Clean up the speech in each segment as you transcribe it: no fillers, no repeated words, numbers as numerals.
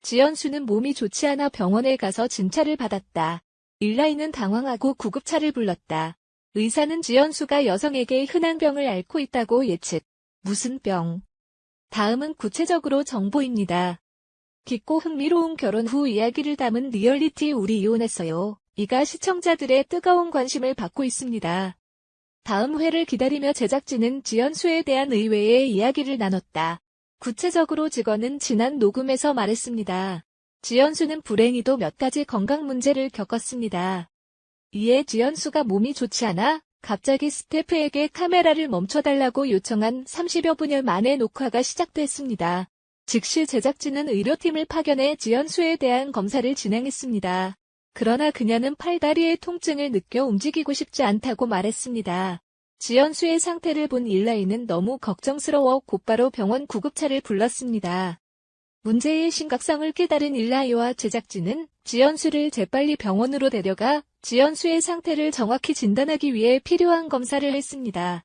지연수는 몸이 좋지 않아 병원에 가서 진찰을 받았다. 일라이는 당황하고 구급차를 불렀다. 의사는 지연수가 여성에게 흔한 병을 앓고 있다고 예측. 무슨 병? 다음은 구체적으로 정보입니다. 깊고 흥미로운 결혼 후 이야기를 담은 리얼리티 우리 이혼했어요. 이가 시청자들의 뜨거운 관심을 받고 있습니다. 다음 회를 기다리며 제작진은 지연수에 대한 의외의 이야기를 나눴다. 구체적으로 직원은 지난 녹음에서 말했습니다. 지연수는 불행히도 몇 가지 건강 문제를 겪었습니다. 이에 지연수가 몸이 좋지 않아 갑자기 스태프에게 카메라를 멈춰달라고 요청한 30여 분여 만에 녹화가 시작됐습니다. 즉시 제작진은 의료팀을 파견해 지연수에 대한 검사를 진행했습니다. 그러나 그녀는 팔다리의 통증을 느껴 움직이고 싶지 않다고 말했습니다. 지연수의 상태를 본 일라이는 너무 걱정스러워 곧바로 병원 구급차를 불렀습니다. 문제의 심각성을 깨달은 일라이와 제작진은 지연수를 재빨리 병원으로 데려가 지연수의 상태를 정확히 진단하기 위해 필요한 검사를 했습니다.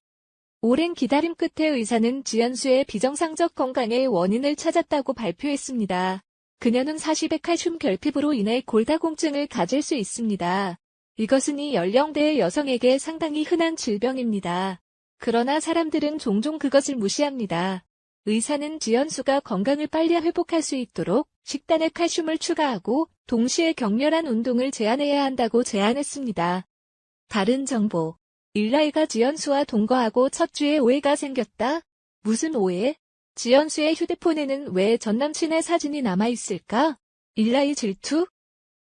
오랜 기다림 끝에 의사는 지연수의 비정상적 건강의 원인을 찾았다고 발표했습니다. 그녀는 40의 칼슘 결핍으로 인해 골다공증을 가질 수 있습니다. 이것은 이 연령대의 여성에게 상당히 흔한 질병입니다. 그러나 사람들은 종종 그것을 무시합니다. 의사는 지연수가 건강을 빨리 회복할 수 있도록 식단에 칼슘을 추가하고 동시에 격렬한 운동을 제한해야 한다고 제안했습니다. 다른 정보. 일라이가 지연수와 동거하고 첫 주에 오해가 생겼다? 무슨 오해? 지연수의 휴대폰에는 왜 전남친의 사진이 남아있을까? 일라이 질투?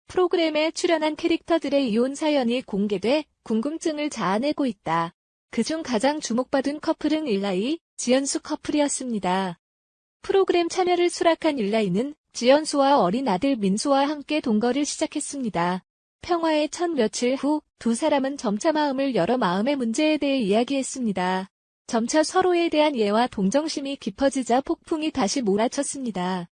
프로그램에 출연한 캐릭터들의 이혼 사연이 공개돼 궁금증을 자아내고 있다. 그중 가장 주목받은 커플은 일라이, 지연수 커플이었습니다. 프로그램 참여를 수락한 일라이는 지연수와 어린 아들 민수와 함께 동거를 시작했습니다. 평화의 첫 며칠 후 두 사람은 점차 마음을 열어 마음의 문제에 대해 이야기했습니다. 점차 서로에 대한 이해와 동정심이 깊어지자 폭풍이 다시 몰아쳤습니다.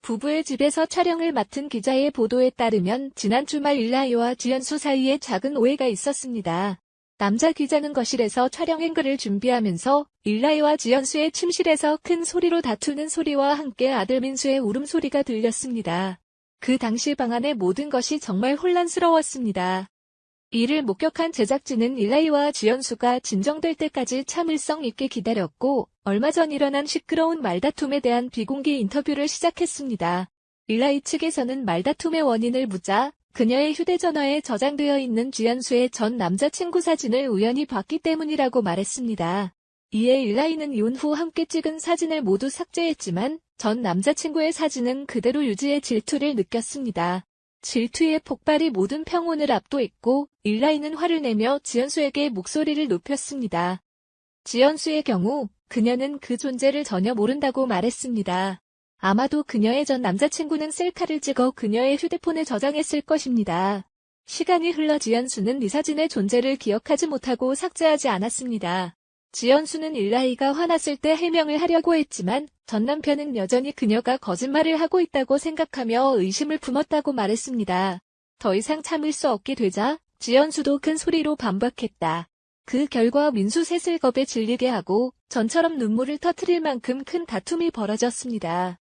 부부의 집에서 촬영을 맡은 기자의 보도에 따르면 지난 주말 일라이와 지연수 사이에 작은 오해가 있었습니다. 남자 기자는 거실에서 촬영 앵글을 준비하면서 일라이와 지연수의 침실에서 큰 소리로 다투는 소리와 함께 아들 민수의 울음소리가 들렸습니다. 그 당시 방 안의 모든 것이 정말 혼란스러웠습니다. 이를 목격한 제작진은 일라이와 지연수가 진정될 때까지 참을성 있게 기다렸고 얼마 전 일어난 시끄러운 말다툼에 대한 비공개 인터뷰를 시작했습니다. 일라이 측에서는 말다툼의 원인을 묻자 그녀의 휴대전화에 저장되어 있는 지연수의 전 남자친구 사진을 우연히 봤기 때문이라고 말했습니다. 이에 일라이는 이혼 후 함께 찍은 사진을 모두 삭제했지만 전 남자친구의 사진은 그대로 유지해 질투를 느꼈습니다. 질투의 폭발이 모든 평온을 압도했고 일라이는 화를 내며 지연수에게 목소리를 높였습니다. 지연수의 경우 그녀는 그 존재를 전혀 모른다고 말했습니다. 아마도 그녀의 전 남자친구는 셀카를 찍어 그녀의 휴대폰에 저장했을 것입니다. 시간이 흘러 지연수는 이 사진의 존재를 기억하지 못하고 삭제하지 않았습니다. 지연수는 일라이가 화났을 때 해명을 하려고 했지만 전 남편은 여전히 그녀가 거짓말을 하고 있다고 생각하며 의심을 품었다고 말했습니다. 더 이상 참을 수 없게 되자 지연수도 큰 소리로 반박했다. 그 결과 민수 셋을 겁에 질리게 하고 전처럼 눈물을 터뜨릴 만큼 큰 다툼이 벌어졌습니다.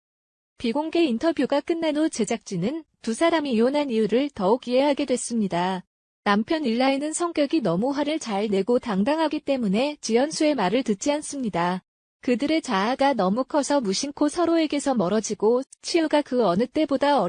비공개 인터뷰가 끝난 후 제작진은 두 사람이 이혼한 이유를 더욱 이해하게 됐습니다. 남편 일라이는 성격이 너무 화를 잘 내고 당당하기 때문에 지연수의 말을 듣지 않습니다. 그들의 자아가 너무 커서 무심코 서로에게서 멀어지고 치유가 그 어느 때보다